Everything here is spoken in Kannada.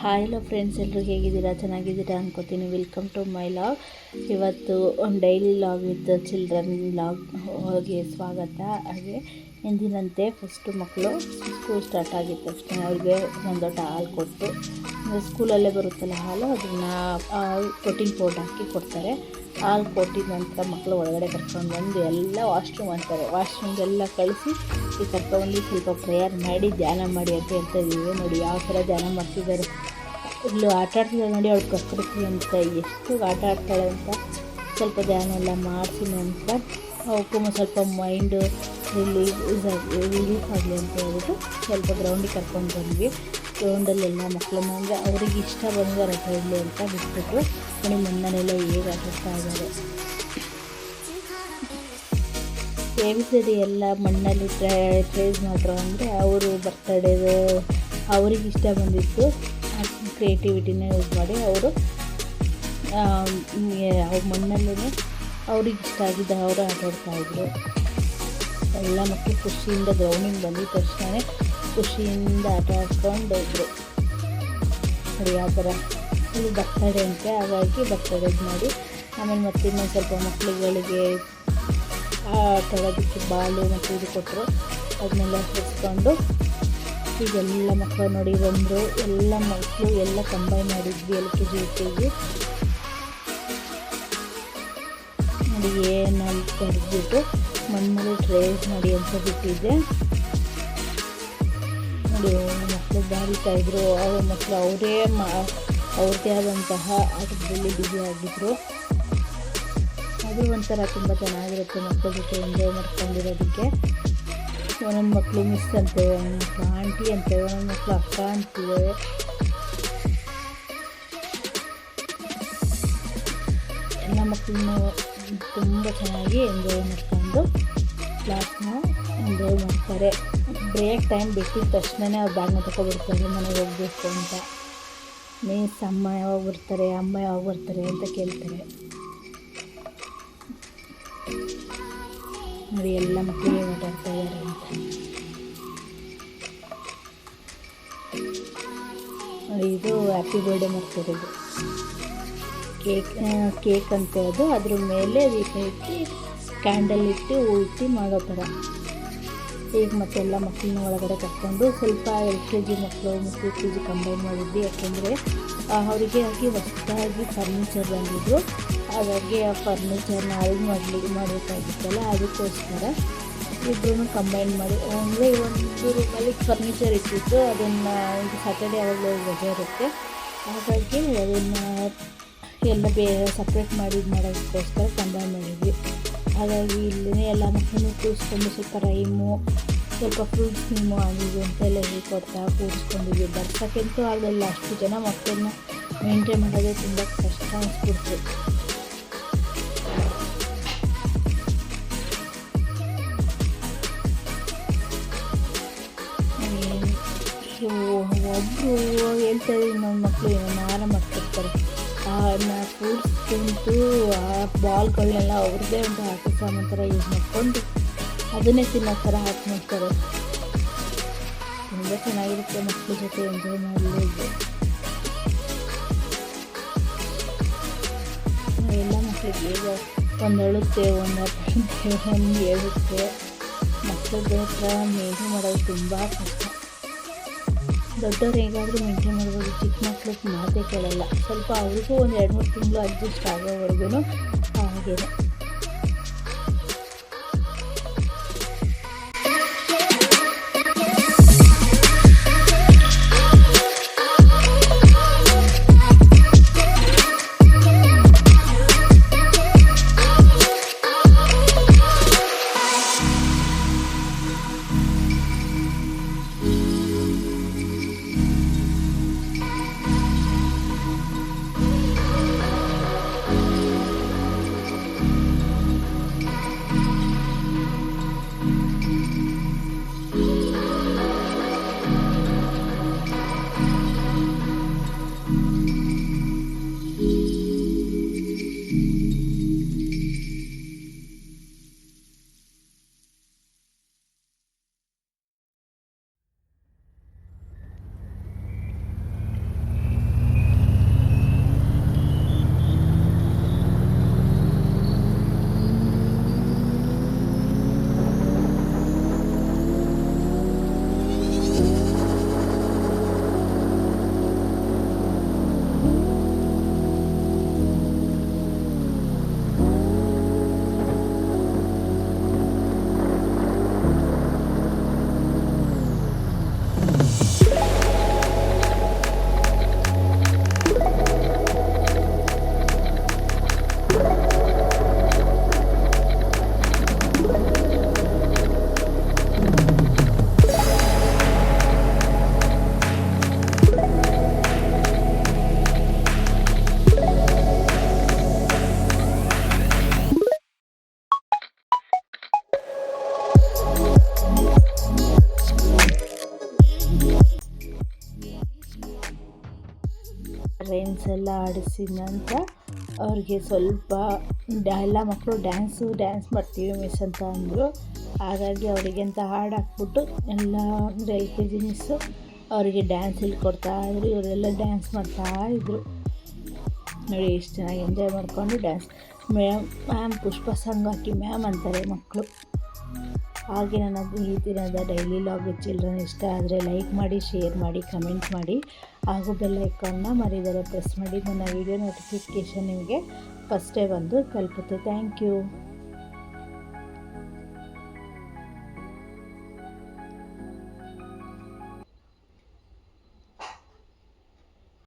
ಹಾಯ್ ಹಲೋ ಫ್ರೆಂಡ್ಸ್, ಎಲ್ಲರೂ ಹೇಗಿದ್ದೀರಾ? ಚೆನ್ನಾಗಿದ್ದೀರಾ ಅನ್ಕೋತೀನಿ. Welcome to my vlog. ಇವತ್ತು ಒಂದು ಡೈಲಿ ಲಾಗ್ ವಿತ್ ಚಿಲ್ಡ್ರನ್ ಲಾಗ್ಗೆ ಸ್ವಾಗತ. ಹಾಗೆ ಎಂದಿನಂತೆ ಫಸ್ಟು ಮಕ್ಕಳು ಸ್ಕೂಲ್ ಸ್ಟಾರ್ಟ್ ಆಗಿದ್ದ ತಕ್ಷಣ ಅವ್ರಿಗೆ ಒಂದು ಲೋಟ ಹಾಲು ಕೊಟ್ಟು, ಸ್ಕೂಲಲ್ಲೇ ಬರುತ್ತಲ್ಲ ಹಾಲು, ಅದನ್ನು ಪ್ರೋಟೀನ್ ಪೌಡರ್ ಹಾಕಿ ಕೊಡ್ತಾರೆ. ಹಾಲು ಕೊಟ್ಟಿದ ನಂತರ ಮಕ್ಕಳು ಒಳಗಡೆ ಕರ್ಕೊಂಡು ಬಂದು ಎಲ್ಲ ವಾಶ್ರೂಮ್ ಅಂತಾರೆ, ವಾಶ್ರೂಮ್ಗೆಲ್ಲ ಕಳಿಸಿ ಈ ಕರ್ಕೊಂಡ್ಬಂದು ಸ್ವಲ್ಪ ಪ್ರೇಯರ್ ಮಾಡಿ ಧ್ಯಾನ ಮಾಡಿ ಅಂತ ಹೇಳ್ತಾಯಿದ್ದೀವಿ. ನೋಡಿ ಯಾವ ಥರ ಧ್ಯಾನ ಮಾಡ್ತಿದ್ದಾರೆ. ಇಲ್ಲೂ ಆಟ ಆಡ್ತಿದ್ದಾರೆ ನೋಡಿ, ಅವಳು ಪ್ರಕೃತಿ ಅಂತ ಎಷ್ಟು ಆಟ ಆಡ್ತಾಳೆ ಅಂತ. ಸ್ವಲ್ಪ ಧ್ಯಾನ ಎಲ್ಲ ಮಾಡಿಸಿ ನಂತರ ಅವಕ್ಕೂ ಸ್ವಲ್ಪ ಮೈಂಡು ರಿಲೀಫ್ ಆಗಲಿ ಅಂತ ಹೇಳ್ಬಿಟ್ಟು ಸ್ವಲ್ಪ ಗ್ರೌಂಡಿಗೆ ಕರ್ಕೊಂಡು ಬಂದ್ವಿ. ಗ್ರೌಂಡಲ್ಲೆಲ್ಲ ಮಕ್ಕಳನ್ನ ಅಂದರೆ ಅವ್ರಿಗೆ ಇಷ್ಟ ಬಂದರೆ ಆಟ ಇರಲಿ ಅಂತ ಬಿಟ್ಬಿಟ್ಟು ನೋಡಿ ಮಣ್ಣನ್ನೆಲ್ಲ ಹೇಗೆ ಆಟಾಡ್ತಾ ಇದ್ದಾರೆ. ABCD ಎಲ್ಲ ಮಣ್ಣಲ್ಲಿ ಟ್ರೇಸ್ ಮಾಡ್ರು ಅಂದರೆ ಅವರು ಬರ್ತಡೇದು ಅವ್ರಿಗೆ ಇಷ್ಟ ಬಂದಿತ್ತು ಕ್ರಿಯೇಟಿವಿಟಿನ ಯೂಸ್ ಮಾಡಿ ಅವರು ಅವ್ರ ಮಣ್ಣಲ್ಲೇ ಅವ್ರಿಗೆ ಇಷ್ಟ ಆಗಿದ್ದ ಅವರು ಆಟಾಡ್ತಾಯಿದ್ರು. ಎಲ್ಲ ಮಕ್ಕಳು ಖುಷಿಯಿಂದ ಗ್ರೌಂಡಿಗೆ ಬಂದಿದ್ದ ತಕ್ಷಣ ಖುಷಿಯಿಂದ ಆಟ ಆಡ್ಕೊಂಡು ಹೋದ್ರು. ನೋಡಿ ಯಾವ ಥರ ಇದು ಬರ್ತಡೇ ಅಂತೆ, ಹಾಗಾಗಿ ಬರ್ತಡೇದು ಮಾಡಿ ಆಮೇಲೆ ಮತ್ತೆ ಇನ್ನೊಂದು ಸ್ವಲ್ಪ ಮಕ್ಕಳುಗಳಿಗೆ ಆಟಾಡೋದಕ್ಕೆ ಬಾಲು ಮತ್ತು ಇದು ಕೊಟ್ಟರು. ಅದನ್ನೆಲ್ಲ ಹಿಡಿಸ್ಕೊಂಡು ಈಗೆಲ್ಲ ಮಕ್ಕಳು ನೋಡಿ ಬಂದರು. ಎಲ್ಲ ಮಕ್ಕಳು ಎಲ್ಲ ಕಂಬೈನ್ ಮಾಡಿದ್ವಿ LKG UKG ನೋಡಿ ಏನಂತ ಕರೆದ್ಬಿಟ್ಟು ಮಣ್ಣಲ್ಲಿ ಟ್ರೇಸ್ ಮಾಡಿ ಅಂತ ಬಿಟ್ಟಿದ್ದೆ. ನೋಡಿ ಮಕ್ಕಳು ಬಾರಿತಾಯಿದ್ರು. ಅವ್ರ ಮಕ್ಕಳು ಅವ್ರದ್ದೇ ಆದಂತಹ ಆಟದಲ್ಲಿ ಬ್ಯುಸಿ ಆಗಿದ್ರು. ಅದು ಒಂಥರ ತುಂಬ ಚೆನ್ನಾಗಿರುತ್ತೆ ಮಕ್ಕಳ ಜೊತೆ ಎಂಜಾಯ್ ಮಾಡ್ಕೊಂಡಿರೋದಕ್ಕೆ. ಒಂದೊಂದು ಮಕ್ಕಳು ಮಿಸ್ ಅಂತೇವೆ, ಒಂದೊಂದು ಮಕ್ಕಳು ಆಂಟಿ ಅಂತೇವೆ, ಒಂದೊಂದು ಮಕ್ಕಳು ಅಕ್ಕ ಅಂತಿದ್ದೇವೆ. ಎಲ್ಲ ಮಕ್ಕಳನ್ನು ತುಂಬ ಚೆನ್ನಾಗಿ ಎಂಜಾಯ್ ಮಾಡ್ಕೊಂಡು ಕ್ಲಾಸ್ನ ಎಂಜಾಯ್ ಮಾಡ್ತಾರೆ. ಬ್ರೇಕ್ ಟೈಮ್ ಬಿಟ್ಟಿದ ತಕ್ಷಣವೇ ಅವ್ರು ಬ್ಯಾಗ್ನ ತಗೊಬಿಡ್ತಾರೆ ಮನೆಗೆ ಹೋಗಬೇಕು ಅಂತ. ಮೀನ್ಸ್ ಅಮ್ಮ ಯಾವಾಗ ಬರ್ತಾರೆ, ಅಮ್ಮ ಯಾವಾಗ ಬರ್ತಾರೆ ಅಂತ ಕೇಳ್ತಾರೆ. ನೋಡಿ ಎಲ್ಲ ಮಕ್ಕಳಿಗೆ ಆಟಾಡ್ತಾ ಇದ್ದಾರೆ ಅಂತ. ನೋಡಿ ಇದು ಹ್ಯಾಪಿ ಬರ್ಡೇ ಮಾಡ್ತಿರೋದು. ಕೇಕ್ ಅಂತ ಅದು, ಅದ್ರ ಮೇಲೆ ದೀಪ ಇಟ್ಟು ಕ್ಯಾಂಡಲ್ ಇಟ್ಟು ಹೂ ಇಟ್ಟು ಮಾಡೋ ಥರ. ಈಗ ಮತ್ತೆಲ್ಲ ಮಕ್ಕಳನ್ನ ಒಳಗಡೆ ಕರ್ಕೊಂಡು ಸ್ವಲ್ಪ LKG ಮಕ್ಕಳು ಮತ್ತು UKG ಕಂಬೈನ್ ಮಾಡಿದ್ವಿ. ಯಾಕೆಂದರೆ ಅವರಿಗೆ ಹೊಸದಾಗಿ ಫರ್ನಿಚರ್ ಬಂದಿದ್ದು, ಹಾಗಾಗಿ ಆ ಫರ್ನಿಚರ್ನ ಅರೇಂಜ್ ಮಾಡಬೇಕಾಗಿತ್ತಲ್ಲ, ಅದಕ್ಕೋಸ್ಕರ ಇಬ್ಬರೂ ಕಂಬೈನ್ ಮಾಡಿ ಅಂದರೆ ಒಂದು ರೂಮಲ್ಲಿ ಫರ್ನಿಚರ್ ಇಟ್ಟಿತ್ತು. ಅದನ್ನು ಇದು ಸ್ಯಾಟರ್ಡೇ ಯಾವಾಗಲೂ ರಜೆ ಇರುತ್ತೆ, ಹಾಗಾಗಿ ಅದನ್ನು ಎಲ್ಲ ಸಪ್ರೇಟ್ ಮಾಡೋದಕ್ಕೋಸ್ಕರ ಕಂಬೈನ್ ಮಾಡಿದ್ವಿ. ಹಾಗಾಗಿ ಇಲ್ಲೇ ಎಲ್ಲ ಮಕ್ಕಳನ್ನು ಕೂರಿಸ್ಕೊಂಡು ಸ್ವಲ್ಪ ರೈಮು, ಸ್ವಲ್ಪ ಫ್ರೂಟ್ಸ್ ನೀಮು ಆಗಿದ್ದು ಅಂತೆಲ್ಲ ಹೇಳ್ಕೊಡ್ತಾ ಕೂರಿಸ್ಕೊಂಡಿದ್ವಿ. ಬರ್ಸೋಕ್ಕಂತೂ ಆಗಲಿಲ್ಲ, ಅಷ್ಟು ಜನ ಮಕ್ಕಳನ್ನ ಮೇಂಟೈನ್ ಮಾಡೋದೇ ತುಂಬ ಕಷ್ಟ ಅನಿಸ್ಬಿಡ್ತು. ಒಬ್ಬರು ಹೇಳ್ತಾರೆ, ಇನ್ನೊಂದು ಮಕ್ಕಳು ಏನಾರ ಮಾಡ್ತಿರ್ತಾರೆ. ಫ್ರೂಟ್ಸ್ ತಿಂತು ಆ ಬಾಲ್ಗಳನ್ನೆಲ್ಲ ಅವ್ರದ್ದೇ ಒಂದು ಆಟ ಸಾಮಾನು ಥರ ಯೂಸ್ ಮಾಡ್ಕೊಂಡು ಅದನ್ನೇ ತಿನ್ನೋ ಥರ ಹಾಕಿ ಮಾಡ್ತಾರೆ. ತುಂಬ ಚೆನ್ನಾಗಿರುತ್ತೆ ಮಕ್ಕಳ ಜೊತೆ ಎಂಜಾಯ್ ಮಾಡಲಿಕ್ಕೆ. ಎಲ್ಲ ಮಕ್ಕಳಿಗೆ ಈಗ ಒಂದು ಅಳುತ್ತೆ, ಒಂದು ಅಳುತ್ತೆ, ಒಂದು ಹೇಳುತ್ತೆ. ಮಕ್ಕಳ ಹತ್ರ ಮೇಂಟೈನ್ ಮಾಡೋದು ತುಂಬ ಕಷ್ಟ. ದೊಡ್ಡವ್ರು ಹೇಗಾದರೂ ಮೇಂಟೈನ್ ಮಾಡ್ಬೋದು, ಚಿಕ್ಕ ಮಕ್ಳಿಗೆ ಮಾತೇ ಕೇಳಲ್ಲ. ಸ್ವಲ್ಪ ಅವ್ರಿಗೂ ಒಂದು 2-3 ತಿಂಗಳು ಅಡ್ಜಸ್ಟ್ ಆಗೋವರೆಗೂ ಹಾಗೇನೆ. ರೈಮ್ಸ್ ಎಲ್ಲ ಆಡಿಸಿದ ನಂತರ ಅವ್ರಿಗೆ ಸ್ವಲ್ಪ ಎಲ್ಲ ಮಕ್ಕಳು ಡ್ಯಾನ್ಸ್ ಮಾಡ್ತೀವಿ ಮಿಸ್ ಅಂತ ಅಂದರು. ಹಾಗಾಗಿ ಅವರಿಗೆ ಅಂತ ಹಾಡು ಹಾಕ್ಬಿಟ್ಟು ಎಲ್ಲ LKG ಮಿಸ್ಸು ಅವರಿಗೆ ಡ್ಯಾನ್ಸ್ ಹೇಳ್ಕೊಡ್ತಾಯಿದ್ರು. ಇವರೆಲ್ಲ ಡ್ಯಾನ್ಸ್ ಮಾಡ್ತಾಯಿದ್ರು ನೋಡಿ, ಎಷ್ಟು ಚೆನ್ನಾಗಿ ಎಂಜಾಯ್ ಮಾಡಿಕೊಂಡು ಡ್ಯಾನ್ಸ್. ಮ್ಯಾಮ್ ಪುಷ್ಪ ಸಾಂಗ್ ಹಾಕಿ ಮ್ಯಾಮ್ ಅಂತಾರೆ ಮಕ್ಕಳು. ಹಾಗೆ ನನ್ನ ಈ ದಿನದ ಡೈಲಿ ಲಾಗ್ ವಿತ್ ಚಿಲ್ಡ್ರನ್ ಇಷ್ಟ ಆದರೆ ಲೈಕ್ ಮಾಡಿ, ಶೇರ್ ಮಾಡಿ, ಕಮೆಂಟ್ ಮಾಡಿ, ಹಾಗೂ ಬೆಲ್ ಐಕಾನ್ನ ಮರಿದರೆ ಪ್ರೆಸ್ ಮಾಡಿ. ನನ್ನ ವೀಡಿಯೋ ನೋಟಿಫಿಕೇಷನ್ ನಿಮಗೆ ಫಸ್ಟೇ ಬಂದು ತಲುಪುತ್ತೆ. Thank you.